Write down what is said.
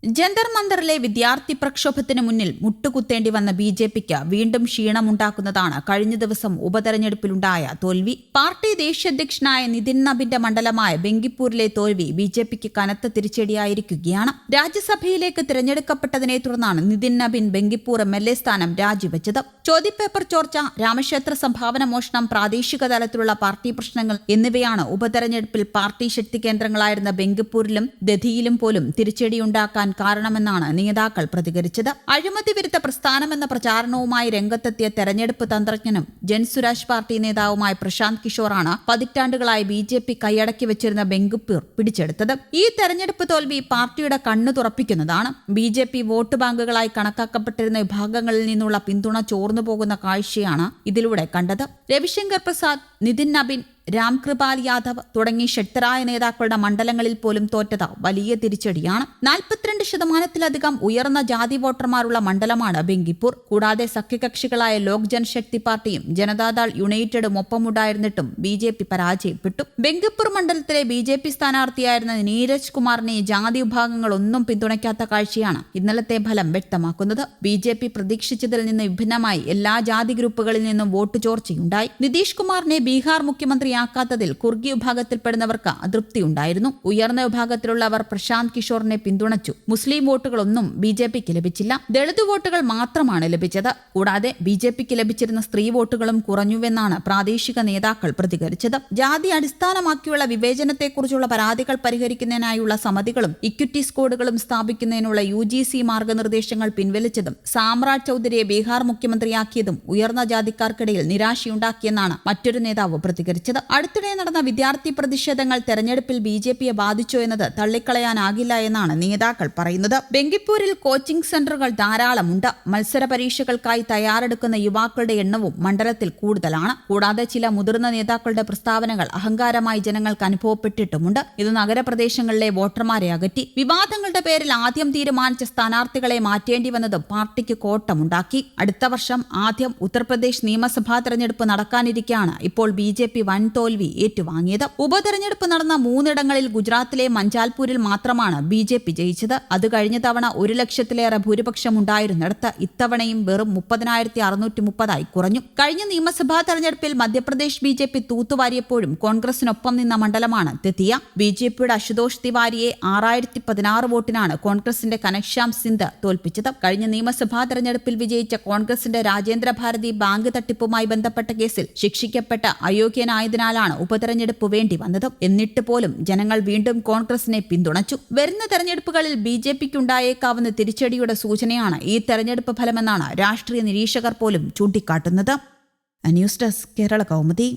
ജന്തർ മന്ദറിലെ വിദ്യാർത്ഥി പ്രക്ഷോഭത്തിന് മുന്നിൽ മുട്ടുകുത്തേണ്ടി വന്ന ബി.ജെ.പിക്ക് വീണ്ടും ക്ഷീണമുണ്ടാക്കുന്നതാണ് കഴിഞ്ഞ ദിവസം ഉപതെരഞ്ഞെടുപ്പിലുണ്ടായ തോൽവി. പാർട്ടി ദേശീയ അധ്യക്ഷനായ നിതിൻ നബിന്റെ മണ്ഡലമായ ബെങ്കിപ്പൂരിലെ തോൽവി ബി.ജെ.പിക്ക് കനത്ത തിരിച്ചടിയായിരിക്കുകയാണ്. രാജ്യസഭയിലേക്ക് തിരഞ്ഞെടുക്കപ്പെട്ടതിനെ തുടർന്നാണ് നിതിൻ നബിൻ ബെങ്കിപ്പൂർ എം.എൽ.എ സ്ഥാനം രാജിവെച്ചത്. ചോദ്യപേപ്പർ ചോർച്ച, രാമക്ഷേത്ര സംഭാവന മോഷണം, പ്രാദേശിക തലത്തിലുള്ള പാർട്ടി പ്രശ്നങ്ങൾ എന്നിവയാണ് ഉപതെരഞ്ഞെടുപ്പിൽ പാർട്ടി ശക്തി കേന്ദ്രങ്ങളായിരുന്ന ബെങ്കിപ്പൂരിലും ദധിയിലും പോലും തിരിച്ചടിയുണ്ടാക്കാൻ കാരണമെന്നാണ് നേതാക്കൾ പ്രതികരിച്ചത്. അഴിമതി വിരുദ്ധ പ്രസ്ഥാനമെന്ന പ്രചാരണവുമായി രംഗത്തെത്തിയ തെരഞ്ഞെടുപ്പ് തന്ത്രജ്ഞനും ജൻസുരാജ് പാർട്ടി നേതാവുമായ പ്രശാന്ത് കിഷോറാണ് പതിറ്റാണ്ടുകളായി ബി.ജെ.പി കൈയടക്കി വെച്ചിരുന്ന ബെങ്കിപ്പൂർ പിടിച്ചെടുത്തത്. ഈ തെരഞ്ഞെടുപ്പ് തോൽവി പാർട്ടിയുടെ കണ്ണു തുറപ്പിക്കുന്നതാണ്. ബി.ജെ.പി വോട്ട് ബാങ്കുകളായി കണക്കാക്കപ്പെട്ടിരുന്ന വിഭാഗങ്ങളിൽ നിന്നുള്ള പിന്തുണ ചോർന്നുപോകുന്ന കാഴ്ചയാണ് ഇതിലൂടെ കണ്ടത്. രവിശങ്കർ പ്രസാദ്, നിതിൻ നബിൻ, രാംകൃപാൽ യാദവ് തുടങ്ങി ശക്തരായ നേതാക്കളുടെ മണ്ഡലങ്ങളിൽ പോലും തോറ്റത് വലിയ തിരിച്ചടിയാണ്. 42% ഉയർന്ന ജാതി വോട്ടർമാരുള്ള മണ്ഡലമാണ് ബെങ്കിപ്പൂർ. കൂടാതെ സഖ്യകക്ഷികളായ ലോക് ജനശക്തി പാർട്ടിയും ജനതാദൾ യുണൈറ്റഡും ഒപ്പമുണ്ടായിരുന്നിട്ടും ബി.ജെ.പി പരാജയപ്പെട്ടു. ബെങ്കിപ്പൂർ മണ്ഡലത്തിലെ ബി.ജെ.പി സ്ഥാനാർത്ഥിയായിരുന്ന നീരജ് കുമാറിനെ ജാതി വിഭാഗങ്ങളൊന്നും പിന്തുണയ്ക്കാത്ത കാഴ്ചയാണ് ഇന്നലത്തെ ഫലം വ്യക്തമാക്കുന്നത്. ബി.ജെ.പി പ്രതീക്ഷിച്ചതിൽ നിന്ന് വിഭിന്നമായി എല്ലാ ജാതി ഗ്രൂപ്പുകളിൽ നിന്നും വോട്ട് ചോർച്ചയുണ്ടായി. നിതീഷ് കുമാറിനെ ബീഹാർ മുഖ്യമന്ത്രിയാക്കാത്തതിൽ കുർഗി വിഭാഗത്തിൽപ്പെടുന്നവർക്ക് അതൃപ്തിയുണ്ടായിരുന്നു. ഉയർന്ന വിഭാഗത്തിലുള്ളവർ പ്രശാന്ത് കിഷോറിനെ പിന്തുണച്ചു. മുസ്ലിം വോട്ടുകളൊന്നും ബി.ജെ.പിക്ക് ലഭിച്ചില്ല. ദളിത് വോട്ടുകൾ മാത്രമാണ് ലഭിച്ചത്. കൂടാതെ ബി.ജെ.പിക്ക് ലഭിച്ചിരുന്ന സ്ത്രീ വോട്ടുകളും കുറഞ്ഞുവെന്നാണ് പ്രാദേശിക നേതാക്കൾ പ്രതികരിച്ചത്. ജാതി അടിസ്ഥാനമാക്കിയുള്ള വിവേചനത്തെക്കുറിച്ചുള്ള പരാതികൾ പരിഹരിക്കുന്നതിനായുള്ള സമിതികളും ഇക്വിറ്റി സ്ക്വാഡുകളും സ്ഥാപിക്കുന്നതിനുള്ള UGC മാർഗനിർദ്ദേശങ്ങൾ പിൻവലിച്ചതും സാമ്രാജ് ചൌധരിയെ ബീഹാർ മുഖ്യമന്ത്രിയാക്കിയതും ഉയർന്ന ജാതിക്കാർക്കിടയിൽ നിരാശയുണ്ടാക്കിയെന്നാണ് മറ്റൊരു നേതാവ് പ്രതികരിച്ചത്. അടുത്തിടെ നടന്ന വിദ്യാർത്ഥി പ്രതിഷേധങ്ങൾ തെരഞ്ഞെടുപ്പിൽ ബി.ജെ.പിയെ ബാധിച്ചോ എന്നത് തള്ളിക്കളയാനാകില്ല എന്നാണ് നേതാക്കൾ പറയുന്നത്. ബെങ്കിപ്പൂരിൽ കോച്ചിംഗ് സെന്ററുകൾ ധാരാളമുണ്ട്. മത്സര പരീക്ഷകൾക്കായി തയ്യാറെടുക്കുന്ന യുവാക്കളുടെ എണ്ണവും മണ്ഡലത്തിൽ കൂടുതലാണ്. കൂടാതെ ചില മുതിർന്ന നേതാക്കളുടെ പ്രസ്താവനകൾ അഹങ്കാരമായി ജനങ്ങൾക്ക് അനുഭവപ്പെട്ടിട്ടുമുണ്ട്. ഇത് നഗരപ്രദേശങ്ങളിലെ വോട്ടർമാരെ അകറ്റി. വിവാദങ്ങളുടെ പേരിൽ ആദ്യം തീരുമാനിച്ച സ്ഥാനാർത്ഥികളെ മാറ്റേണ്ടി വന്നതും പാർട്ടിക്ക് കോട്ടമുണ്ടാക്കി. അടുത്ത വർഷം ആദ്യം ഉത്തർപ്രദേശ് നിയമസഭാ തെരഞ്ഞെടുപ്പ് നടക്കാനിരിക്കെയാണ് ഇപ്പോൾ ബി.ജെ.പി വൻ തോൽവി ഏറ്റുവാങ്ങിയത്. ഉപതെരഞ്ഞെടുപ്പ് നടന്ന 3 ഗുജറാത്തിലെ മഞ്ചാൽപൂരിൽ മാത്രമാണ് ബി.ജെ.പി ജയിച്ചത്. അത് കഴിഞ്ഞ തവണ 1,00,000-ലേറെ ഭൂരിപക്ഷം ഉണ്ടായിരുന്നിടത്ത് ഇത്തവണയും വെറും 30,630 കുറഞ്ഞു. കഴിഞ്ഞ നിയമസഭാ തെരഞ്ഞെടുപ്പിൽ മധ്യപ്രദേശ് ബി.ജെ.പി തൂത്തുവാരിയപ്പോഴും കോൺഗ്രസിനൊപ്പം നിന്ന മണ്ഡലമാണ് ദതിയ. ബി.ജെ.പിയുടെ അശുതോഷ് തിവാരിയെ 6,016 വോട്ടിനാണ് കോൺഗ്രസിന്റെ കനശ്യാം സിന്ധ് തോൽപ്പിച്ചത്. കഴിഞ്ഞ നിയമസഭാ തെരഞ്ഞെടുപ്പിൽ വിജയിച്ച കോൺഗ്രസിന്റെ രാജേന്ദ്ര ഭാരതി ബാങ്ക് തട്ടിപ്പുമായി ബന്ധപ്പെട്ട കേസിൽ ശിക്ഷിക്കപ്പെട്ട അയോഗ്യനായതിനാലാണ് ഉപതെരഞ്ഞെടുപ്പ് വേണ്ടി വന്നത്. എന്നിട്ട് പോലും ജനങ്ങൾ വീണ്ടും കോൺഗ്രസിനെ പിന്തുണച്ചു. വരുന്ന തെരഞ്ഞെടുപ്പുകളിൽ ബി.ജെ.പിക്കുണ്ടായേക്കാവുന്ന തിരിച്ചടിയുടെ സൂചനയാണ് ഈ തെരഞ്ഞെടുപ്പ് ഫലമെന്നാണ് രാഷ്ട്രീയ നിരീക്ഷകർ പോലും ചൂണ്ടിക്കാട്ടുന്നത്. News desk Kerala Kaumudi.